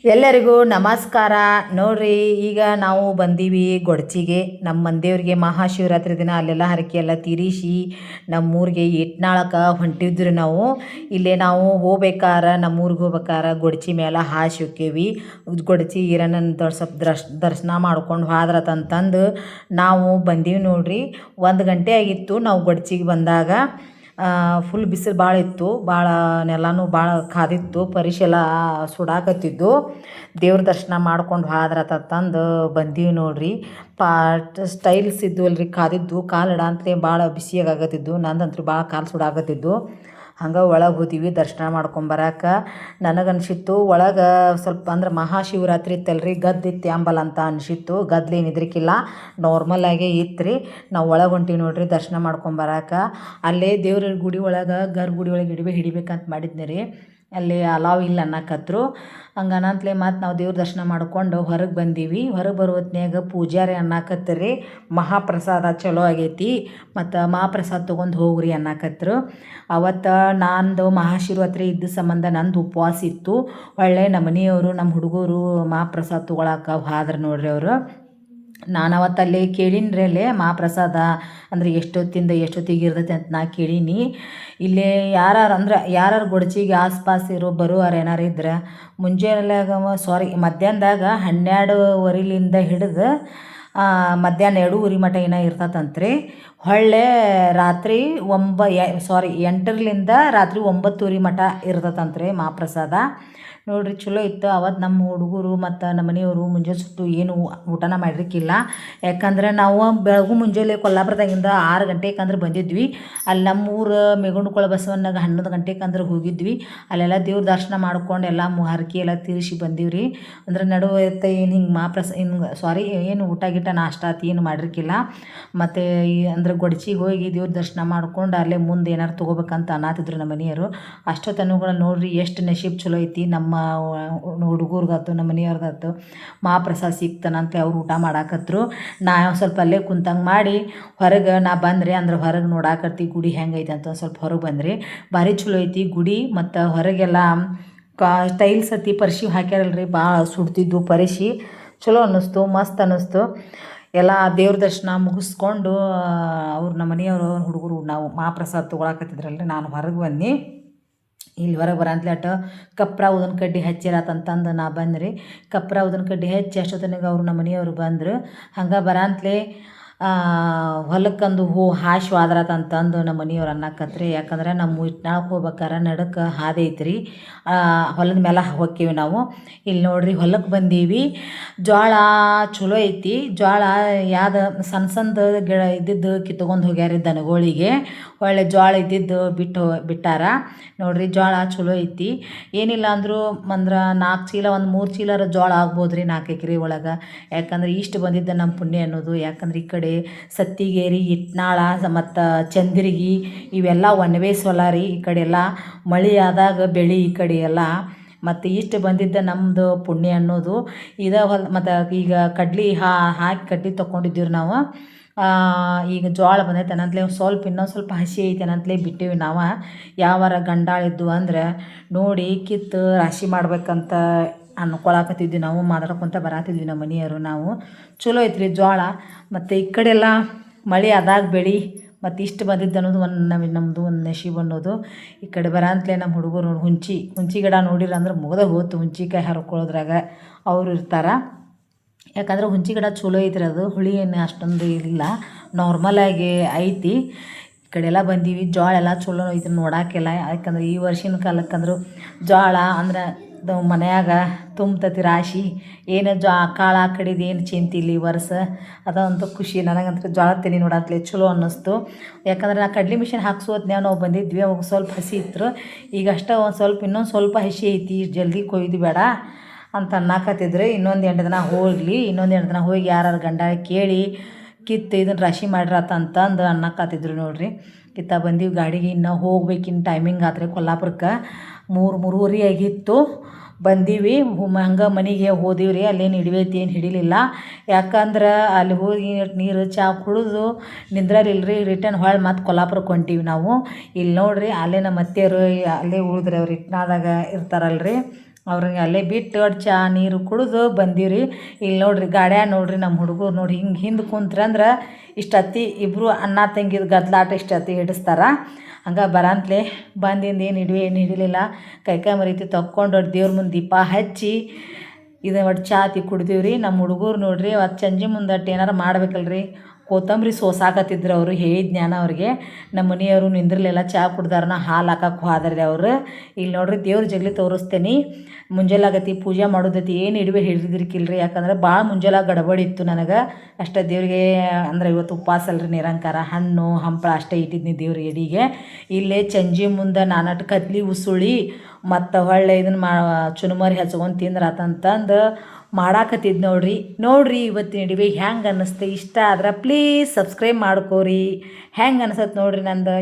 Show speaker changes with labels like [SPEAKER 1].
[SPEAKER 1] ಎಲ್ಲರಿಗೂ ನಮಸ್ಕಾರ. ನೋಡ್ರಿ, ಈಗ ನಾವು ಬಂದೀವಿ ಗೊಡ್ಚಿಗೆ. ನಮ್ಮ ಮಂದಿಯವ್ರಿಗೆ ಮಹಾಶಿವರಾತ್ರಿ ದಿನ ಅಲ್ಲೆಲ್ಲ ಹರಕೆ ಎಲ್ಲ ತೀರಿಸಿ ನಮ್ಮೂರಿಗೆ ಇಟ್ನಾಳಕ್ಕೆ ಹೊಂಟಿದ್ರಿ ನಾವು. ಇಲ್ಲೇ ನಾವು ನಮ್ಮೂರಿಗೆ ಹೋಗ್ಬೇಕಾರ ಗೊಡ್ಚಿ ಮೇಲೆ ಹಾಸಿ ಹೋಕ್ಕೇವಿ. ಗೊಡ್ಚಿ ಈರಣ್ಣನ ಸ್ವಲ್ಪ ದರ್ಶನ ಮಾಡ್ಕೊಂಡು ಹೋದ್ರತಂತಂದು ನಾವು ಬಂದೀವಿ. ನೋಡ್ರಿ, 1 ಗಂಟೆ ಆಗಿತ್ತು ನಾವು ಗೊಡ್ಚಿಗೆ ಬಂದಾಗ. ಫುಲ್ ಬಿಸಿಲು ಭಾಳ ಇತ್ತು, ಭಾಳ ನೆಲನೂ ಭಾಳ ಕಾದಿತ್ತು, ಪರಿಶೆಲ್ಲ ಸುಡಾಕತ್ತಿದ್ದು. ದೇವ್ರ ದರ್ಶನ ಮಾಡ್ಕೊಂಡು ಹೋದ್ರತಂದು ಬಂದೀವಿ ನೋಡ್ರಿ. ಸ್ಟೈಲ್ಸ್ ಇದ್ವಲ್ರಿ ಕಾದಿದ್ದು, ಕಾಲು ಇಡಂತಲೇ ಭಾಳ ಬಿಸಿಯಾಗತ್ತಿದ್ದು. ನಂದಂತೂ ಭಾಳ ಕಾಲು ಸುಡಾಕತ್ತಿದ್ದು. ಹಂಗೆ ಒಳಗೆ ಹೋದೀವಿ ದರ್ಶನ ಮಾಡ್ಕೊಂಬರಕ್ಕೆ. ನನಗನ್ಸಿತ್ತು ಒಳಗೆ ಸ್ವಲ್ಪ ಅಂದ್ರೆ ಮಹಾಶಿವರಾತ್ರಿ ಇತ್ತಲ್ರಿ, ಗದ್ದಿತ್ತು ಅಂಬಲ್ ಅಂತ ಅನಿಸಿತ್ತು. ಗದ್ಲೇನು ಇದ್ರಿಕಿಲ್ಲ, ನಾರ್ಮಲಾಗೇ ಇತ್ತು ರೀ. ನಾವು ಒಳಗೆ ಹೊಂಟೀವಿ ನೋಡ್ರಿ ದರ್ಶನ ಮಾಡ್ಕೊಂಬರಕ್ಕೆ. ಅಲ್ಲೇ ದೇವ್ರ ಗುಡಿ ಒಳಗೆ ಗರ್ಭಗುಡಿ ಒಳಗೆ ಹಿಡಿಬೇಕಂತ ಮಾಡಿದ್ನಿ ರೀ. ಅಲ್ಲಿ ಅಲಾವ್ ಇಲ್ಲ ಅನ್ನಕತ್ರು. ಹಂಗನಂತಲೇ ಮತ್ತು ನಾವು ದೇವ್ರ ದರ್ಶನ ಮಾಡ್ಕೊಂಡು ಹೊರಗೆ ಬಂದೀವಿ. ಹೊರಗೆ ಬರೋ ಹೊತ್ನ್ಯಾಗ ಪೂಜಾರಿ ಅನ್ನಕತ್ತರಿ ಮಹಾಪ್ರಸಾದ ಚಲೋ ಆಗೈತಿ, ಮತ್ತು ಮಹಾಪ್ರಸಾದ ತೊಗೊಂಡು ಹೋಗ್ರಿ ಅನ್ನಕತ್ರು. ಅವತ್ತು ನಂದು ಮಹಾಶಿವರಾತ್ರಿ ಇದ್ದ ಸಂಬಂಧ ನಂದು ಉಪವಾಸ ಇತ್ತು. ಒಳ್ಳೆ ನಮ್ಮ ಮನೆಯವರು ನಮ್ಮ ಹುಡುಗರು ಮಹಾಪ್ರಸಾದ ತೊಗೊಳಕ್ಕೆ ಹೋದ್ರು ನೋಡ್ರಿ ಅವರು. ನಾನು ಅವತ್ತಲ್ಲಿ ಕೇಳೀನಿ ಅಲ್ಲೇ ಮಹಾಪ್ರಸಾದ ಅಂದರೆ ಎಷ್ಟೊತ್ತಿಂದ ಎಷ್ಟೊತ್ತಿಗೆ ಇರ್ತೈತೆ ಅಂತ ನಾ ಕೇಳೀನಿ. ಇಲ್ಲೇ ಯಾರು ಗೊಡ್ಚಿಗೆ ಆಸ್ಪಾಸ್ ಬರುವಾರ ಏನಾರು ಇದ್ರೆ ಮುಂಜಾನೆಲಾಗ ಮಧ್ಯಾಹ್ನದಾಗ 12:15ಲಿಂದ ಹಿಡಿದು ಮಧ್ಯಾಹ್ನ 2:00 ಮಟ ಏನೋ ಇರ್ತತಂತ್ರಿ. ಹೊಳ್ಳೆ ರಾತ್ರಿ 8ರಿಂದ ರಾತ್ರಿ 9:00 ಮಟ ಇರ್ತತಂತ್ರಿ ಮಹಾಪ್ರಸಾದ. ನೋಡ್ರಿ, ಚಲೋ ಇತ್ತು. ಅವತ್ತು ನಮ್ಮ ಹುಡುಗರು ಮತ್ತು ನಮ್ಮ ಮನೆಯವರು ಮುಂಜಾನೆ ಸುಟ್ಟು ಏನು ಊಟನ ಮಾಡಿರ್ಕಿಲ್ಲ. ಯಾಕಂದ್ರೆ ನಾವು ಬೆಳಗ್ಗೆ ಮುಂಜಾನೆ ಕೊಲ್ಲಾಪುರದಾಗಿಂದ 6 ಗಂಟೆಗೆ ಅಂದ್ರೆ ಬಂದಿದ್ವಿ. ಅಲ್ಲಿ ನಮ್ಮೂರು ಮೇಗುಂಡ್ಕೊಳ ಬಸವಣ್ಣಗೆ 11 ಗಂಟೆಗೆ ಅಂದ್ರೆ ಹೋಗಿದ್ವಿ. ಅಲ್ಲೆಲ್ಲ ದೇವ್ರ ದರ್ಶನ ಮಾಡ್ಕೊಂಡು ಎಲ್ಲ ಹರಕೆ ಎಲ್ಲ ತೀರಿಸಿ ಬಂದೀವಿ ರೀ. ಅಂದ್ರೆ ನಡುವೆ ಏನು ಹಿಂಗೆ ಏನು ಊಟ ಗೀಟ ನಾಷ್ಟ ಆತು ಏನು ಮಾಡಿರ್ಕಿಲ್ಲ. ಮತ್ತು ಅಂದ್ರೆ ಗೊಡ್ಚಿಗೆ ಹೋಗಿ ದೇವ್ರ ದರ್ಶನ ಮಾಡ್ಕೊಂಡು ಅಲ್ಲೇ ಮುಂದೆ ಏನಾರು ತೊಗೋಬೇಕಂತ ಅನ್ನತ್ತಿದ್ರು ನಮ್ಮ ಮನೆಯವರು. ಅಷ್ಟೊತ್ತನುಗಳು ನೋಡ್ರಿ ಎಷ್ಟು ನಶೀಬ್ ಚಲೋ ಐತಿ. ನಮ್ಮ ಹುಡುಗರ್ಗಾಯ್ತು ನಮ್ಮ ಮನೆಯವ್ರಿಗಾಯ್ತು ಮಹಾಪ್ರಸಾದ ಸಿಕ್ತಾನಂತೆ ಅವ್ರು ಊಟ ಮಾಡಾಕತ್ರು. ನಾ ಸ್ವಲ್ಪ ಅಲ್ಲೇ ಕುಂತಂಗೆ ಮಾಡಿ ಹೊರಗೆ ನಾ ಬಂದರೆ ಅಂದ್ರೆ ಹೊರಗೆ ನೋಡಾಕತ್ತಿ ಗುಡಿ ಹೆಂಗೈತೆ ಅಂತ ಸ್ವಲ್ಪ ಹೊರಗೆ ಬಂದ್ರಿ. ಭಾರಿ ಚಲೋ ಐತಿ ಗುಡಿ. ಮತ್ತು ಹೊರಗೆಲ್ಲ ಟೈಲ್ಸ್ ಪರಿಶಿ ಹಾಕ್ಯಾರಲ್ರಿ, ಭಾಳ ಸುಡ್ತಿದ್ದು ಪರಿಶಿ. ಚಲೋ ಅನ್ನಿಸ್ತು, ಮಸ್ತ್ ಅನ್ನಿಸ್ತು. ಎಲ್ಲ ದೇವ್ರ ದರ್ಶನ ಮುಗಿಸ್ಕೊಂಡು ಅವ್ರು ನಮ್ಮ ಮನೆಯವರು ಹುಡುಗರು ನಾವು ಮಹಾಪ್ರಸಾದ ತೊಗೊಳಕತ್ತಿದ್ರಲ್ರಿ. ನಾನು ಹೊರಗೆ ಬನ್ನಿ. ಇಲ್ಲಿ ಹೊರಗೆ ಬರಂತಲೇ ಕಪ್ರ ಉದನ ಕಡ್ಡಿ ಹಚ್ಚಿರತ್ತಂತಂದು ನಾ ಬಂದ್ರಿ. ಕಪ್ರ ಉದನ ಕಡ್ಡಿ ಹಚ್ಚಿ ಅಷ್ಟೊತ್ತನಿಗೆ ಅವರು ನಮ್ಮ ಮನೆಯವರು ಬಂದರು. ಹಂಗೆ ಬರಂತಲೇ ಹೊಲಕ್ಕಂದು ಹಾಶು ಆದ್ರತಂತಂದು ನಮ್ಮ ಮನೆಯವ್ರು ಅನ್ನಕತ್ರಿ. ಯಾಕಂದ್ರೆ ನಮ್ಮ ಇಟ್ನಾಳಕ್ಕೆ ಹೋಗ್ಬೇಕಾರೆ ನಡಕ್ಕೆ ಹಾದಿ ಐತ್ರಿ, ಹೊಲದ ಮೇಲೆ ಹೋಕ್ಕೀವಿ ನಾವು. ಇಲ್ಲಿ ನೋಡ್ರಿ ಹೊಲಕ್ಕೆ ಬಂದೀವಿ. ಜೋಳ ಚಲೋ ಐತಿ. ಜೋಳ ಯಾವ್ದು ಸಣ್ಣ ಗಿಡ ಇದ್ದಿದ್ದು ಕಿತ್ಕೊಂಡು ಹೋಗ್ಯಾರ ದನಗಳಿಗೆ. ಒಳ್ಳೆ ಜೋಳ ಇದ್ದಿದ್ದು ಬಿಟ್ಟಾರ ನೋಡ್ರಿ. ಜೋಳ ಚಲೋ ಐತಿ. ಏನಿಲ್ಲ ಅಂದರೂ 4 ಚೀಲ 3 ಚೀಲರ ಜೋಳ ಆಗ್ಬೋದು ರೀ 4 ಎಕರೆ ಒಳಗೆ. ಯಾಕಂದ್ರೆ ಇಷ್ಟು ಬಂದಿದ್ದ ನಮ್ಮ ಪುಣ್ಯ ಅನ್ನೋದು. ಯಾಕಂದ್ರೆ ಈ ಕಡೆ ಸತ್ತಿಗೇರಿ, ಇಟ್ನಾಳ ಮತ್ತು ಚಂದ್ರಗಿ ಇವೆಲ್ಲ ಒಣವೇ ಹೊಲ ರೀ. ಈ ಕಡೆ ಎಲ್ಲ ಮಳೆ ಆದಾಗ ಬೆಳೆ ಈ ಕಡೆ ಎಲ್ಲ. ಮತ್ತು ಇಷ್ಟು ಬಂದಿದ್ದ ನಮ್ಮದು ಪುಣ್ಯ ಅನ್ನೋದು ಇದೇ ಹೊಲ. ಮತ್ತು ಈಗ ಕಡ್ಲಿ ಹಾಕಿ ಕಡ್ಲಿ ತೊಗೊಂಡಿದ್ದೀವಿ ನಾವು. ಈಗ ಜೋಳ ಬಂದೈತೆ ಅನ್ನಂತಲೇ ಇನ್ನೊಂದು ಸ್ವಲ್ಪ ಹಸಿ ಐತೆ ಅನ್ನಂತಲೇ ಬಿಟ್ಟೀವಿ ನಾವು. ಯಾವಾರ ಗಂಡಾಳಿದ್ದು ಅಂದ್ರೆ ನೋಡಿ ಕಿತ್ತು ರಾಶಿ ಮಾಡ್ಬೇಕಂತ ಅನ್ಕೊಳಕತ್ತಿದ್ವಿ ನಾವು. ಮಾತಾಡ್ಕೊತ ಬರತ್ತಿದ್ವಿ ನಮ್ಮ ಮನೆಯವರು ನಾವು. ಚಲೋ ಐತ್ರಿ ಜೋಳ. ಮತ್ತು ಈ ಕಡೆ ಎಲ್ಲ ಮಳೆ ಆದಾಗ ಬೆಳೆ ಮತ್ತು ಇಷ್ಟು ಬಂದಿದ್ದು ಅನ್ನೋದು ನಮ್ಮದು ಒಂದು ನಶೀಬ್ ಅನ್ನೋದು. ಈ ಕಡೆ ಬರಂತಲೇ ನಮ್ಮ ಹುಡುಗರು ಹುಂಚಿ ಗಿಡ ನೋಡಿರ ಅಂದ್ರೆ ಮುಗ್ದ ಹೋತು. ಹುಂಚಿಕಾಯಿ ಹರ್ಕೊಳ್ಳೋದ್ರಾಗ ಅವರು ಇರ್ತಾರೆ. ಯಾಕಂದ್ರೆ ಹುಂಚಿ ಗಿಡ ಚಲೋ ಐತ್ರಿ. ಅದು ಹುಳಿ ಏನು ಅಷ್ಟೊಂದು ಇಲ್ಲ, ನಾರ್ಮಲಾಗಿ ಐತಿ. ಈ ಕಡೆ ಎಲ್ಲ ಬಂದೀವಿ. ಜೋಳ ಎಲ್ಲ ಚಲೋ ಐತಿ ನೋಡೋಕ್ಕೆಲ್ಲ. ಯಾಕಂದ್ರೆ ಈ ವರ್ಷಿನ ಕಾಲಕ್ಕಂದ್ರೆ ಜೋಳ ಅಂದ್ರೆ ಮನ್ಯಾಗ ತುಂಬ್ತತಿ ರಾಶಿ. ಏನು ಕಾಳು ಕಡಿದು ಏನು ಚಿಂತಿಲ್ಲ ಈ ವರ್ಷ. ಅದಂತೂ ಖುಷಿ ನನಗಂತೂ. ಜೋಳ ತೆನಿ ನೋಡತ್ಲೆ ಚಲೋ ಅನ್ನಿಸ್ತು. ಯಾಕಂದ್ರೆ ನಾ ಕಡ್ಲಿ ಮಿಷಿನ್ ಹಾಕ್ಸೋದ್ನ್ಯಾಗ ನಾವು ಬಂದಿದ್ವಿ. ಅವಾಗ ಸ್ವಲ್ಪ ಹಸಿ ಇತ್ತು. ಈಗ ಅಷ್ಟೇ ಇನ್ನೊಂದು ಸ್ವಲ್ಪ ಹಸಿ ಐತಿ, ಜಲ್ದಿ ಕೊಯ್ದು ಬೇಡ ಅಂತ ಅನ್ನಕತ್ತಿದ್ರು. ಇನ್ನೊಂದು 8 ದಿನ ಹೋಗಲಿ, ಇನ್ನೊಂದು 8 ದಿನ ಹೋಗಿ ಯಾರು ಗಂಡ ಕೇಳಿ ಕಿತ್ತು ಇದನ್ನು ರಾಶಿ ಮಾಡಿರತ್ತಂತಂದು ಅನ್ನಕತ್ತಿದ್ರು ನೋಡ್ರಿ. ಕಿತ್ತ ಬಂದೀವಿ ಗಾಡಿಗೆ. ಇನ್ನೂ ಹೋಗ್ಬೇಕಿನ್ನ ಟೈಮಿಂಗ್ ಆದರೆ ಕೊಲ್ಲಾಪುರಕ್ಕೆ 3:30 ಆಗಿತ್ತು. ಬಂದೀವಿ. ಹಂಗೆ ಮನೆಗೆ ಹೋದೀವ್ರಿ. ಅಲ್ಲೇನು ಹಿಡಿವೈತಿ ಏನು ಹಿಡಿಲಿಲ್ಲ. ಯಾಕಂದ್ರೆ ಅಲ್ಲಿ ಹೋಗಿ ನೀರು ಚಾ ಕುಡಿದು ನಿಂದ್ರಲಿಲ್ರಿ. ರಿಟರ್ನ್ ಹೊಳ್ಳಿ ಮತ್ತು ಕೊಲ್ಲಾಪುರಕ್ಕೆ ಹೊಂಟೀವಿ ನಾವು. ಇಲ್ಲಿ ನೋಡ್ರಿ ಅಲ್ಲೇ ನಮ್ಮ ಅತ್ತೆಯರು ಅಲ್ಲೇ ಉಳಿದ್ರಿ. ಅವ್ರು ಇಟ್ನಾಳದಾಗ ಇರ್ತಾರಲ್ರಿ. ಅವ್ರಿಗೆ ಅಲ್ಲೇ ಬಿಟ್ಟು ಚಾ ನೀರು ಕುಡಿದು ಬಂದೀವಿ. ಇಲ್ಲಿ ನೋಡ್ರಿ ಗಾಡ್ಯಾಗ ನೋಡ್ರಿ ನಮ್ಮ ಹುಡುಗರು ನೋಡಿ ಹಿಂಗೆ ಹಿಂದೆ ಕುಂತ್ರಂದ್ರೆ ಇಷ್ಟೊತ್ತಿ ಇಬ್ಬರು ಅಣ್ಣ ತಂಗಿದ ಗದ್ಲಾಟ ಇಷ್ಟೊತ್ತಿ ಹಿಡಿಸ್ತಾರ. ಹಂಗೆ ಬರಂತಲೇ ಬಂದಿಂದ ಏನು ಹಿಡಿಲಿಲ್ಲ. ಕೈ ಮರೀತಿ ತಕ್ಕೊಂಡು ದೇವ್ರ ಮುಂದೆ ದೀಪ ಹಚ್ಚಿ ಒಟ್ಟು ಚಾ ಕುಡ್ದೀವಿ. ನಮ್ಮ ಹುಡುಗರು ನೋಡ್ರಿ ಅವತ್ತು ಸಂಜೆ ಮುಂದಟ್ಟು ಏನಾರು ಮಾಡ್ಬೇಕಲ್ರಿ, ಕೊತ್ತಂಬರಿ ಸೋಸಾಕತ್ತಿದ್ರು ಅವರು. ಜ್ಞಾನ ಅವ್ರಿಗೆ. ನಮ್ಮ ಮನೆಯವರು ನಿಂದ್ರಲಿಲ್ಲ, ಚಾ ಕುಡ್ದಾರನ ಹಾಲು ಹಾಕಕ್ಕೆ ಹೋದ್ರಿ ಅವರು. ಇಲ್ಲಿ ನೋಡ್ರಿ ದೇವ್ರ ಜಗಲಿ ತೋರಿಸ್ತೇನೆ. ಮುಂಜಾಲಾಗತಿ ಪೂಜೆ ಮಾಡೋದೈತಿ, ಏನು ಹಿಡಿದಿರ್ಕಿಲ್ರಿ, ಯಾಕಂದ್ರೆ ಭಾಳ ಮುಂಜಾಲ ಗಡಬಡಿ ಇತ್ತು ನನಗೆ. ಅಷ್ಟೇ ದೇವ್ರಿಗೆ ಅಂದ್ರೆ ಇವತ್ತು ಉಪವಾಸ ಅಲ್ರಿ, ನಿರಂಕಾರ ಹಣ್ಣು ಹಂಪಳ ಅಷ್ಟೇ ಇಟ್ಟಿದ್ನಿ ದೇವ್ರಿಗೆ ಎಡಿಗೆ. ಇಲ್ಲೇ ಚಂಜಿ ಮುಂದೆ ನಾನಟ್ಟು ಕದ್ಲಿ ಉಸುಳಿ ಮತ್ತು ಹೊಳ್ಳೆ ಇದನ್ನು ಚುನುಮರಿ ಹಚ್ಕೊಂಡು ತಿಂದ್ರಾತಂತಂದು ಮಾಡಾಕತ್ತಿದ್ದು ನೋಡ್ರಿ ಇವತ್ತಿನ ಹಿಡಿವೆ ಹೆಂಗೆ ಅನ್ನಿಸ್ತೆ. ಇಷ್ಟ ಆದ್ರೆ ಪ್ಲೀಸ್ ಸಬ್ಸ್ಕ್ರೈಬ್ ಮಾಡ್ಕೋರಿ. ಹೆಂಗೆ ಅನ್ಸತ್ತೆ ನೋಡ್ರಿ ನಂದು